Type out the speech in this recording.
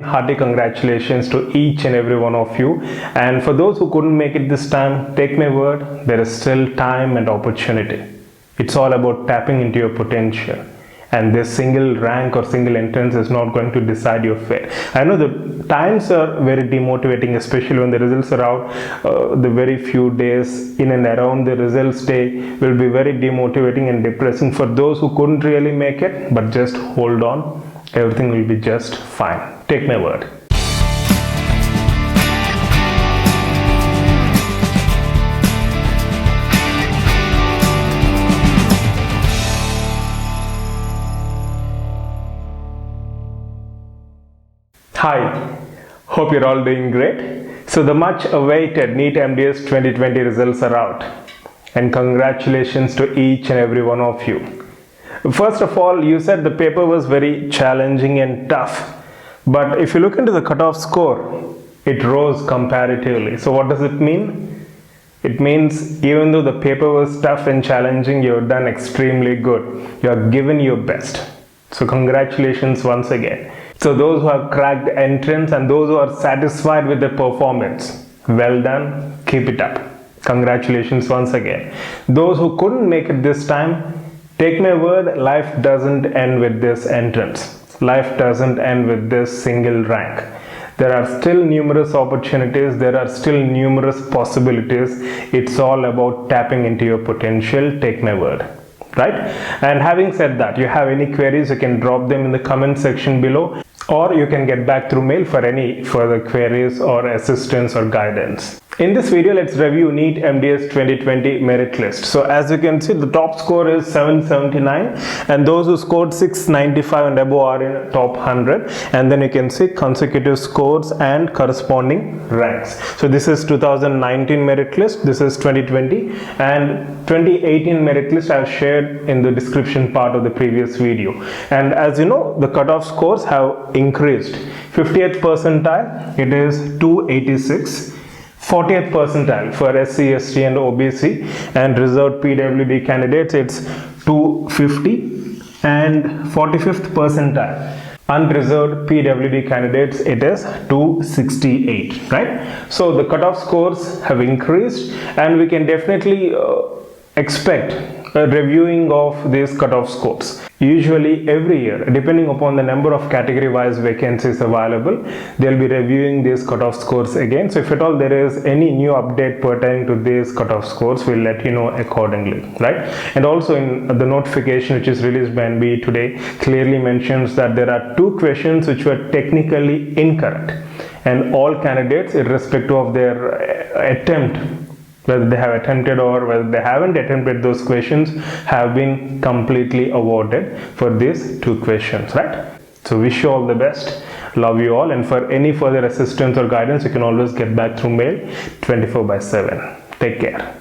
Hearty congratulations to each and every one of you, and for those who couldn't make it this time, take my word, there is still time and opportunity. It's all about tapping into your potential, and this single rank or single entrance is not going to decide your fate. I know the times are very demotivating, especially when the results are out. The very few days in and around the results day will be very demotivating and depressing for those who couldn't really make it, but just hold on. Everything will be just fine. Take my word. Hi, hope you're all doing great. So the much awaited NEET MDS 2020 results are out, and congratulations to each and every one of you. First of all, you said the paper was very challenging and tough, but if you look into the cutoff score, it rose comparatively. So what does it mean? It means even though the paper was tough and challenging, you've done extremely good. You have given your best. So congratulations once again. So those who have cracked the entrance and those who are satisfied with their performance, well done, keep it up. Congratulations once again. Those who couldn't make it this time, take my word, life doesn't end with this entrance. Life doesn't end with this single rank. There are still numerous opportunities, there are still numerous possibilities. It's all about tapping into your potential, take my word. Right? And having said that, you have any queries, you can drop them in the comment section below, or you can get back through mail for any further queries or assistance or guidance. In this video, let's review NEET MDS 2020 merit list. So as you can see, the top score is 779, and those who scored 695 and above are in top 100. And then you can see consecutive scores and corresponding ranks. So this is 2019 merit list, this is 2020, and 2018 merit list I've shared in the description part of the previous video. And as you know, the cutoff scores have increased. 50th percentile, it is 286. 40th percentile for SC, ST and OBC, and reserved PWD candidates it's 250, and 45th percentile unreserved PWD candidates it is 268, right? So the cutoff scores have increased, and we can definitely expect a reviewing of these cutoff scores. Usually every year, depending upon the number of category wise vacancies available, they'll be reviewing these cutoff scores again. So if at all there is any new update pertaining to these cutoff scores, we'll let you know accordingly, right? And also in the notification which is released by NBE today clearly mentions that there are 2 questions which were technically incorrect, and all candidates, irrespective of their attempt, whether they have attempted or whether they haven't attempted those questions, have been completely awarded for these 2 questions, right? So wish you all the best, love you all, and for any further assistance or guidance you can always get back through mail 24/7. Take care.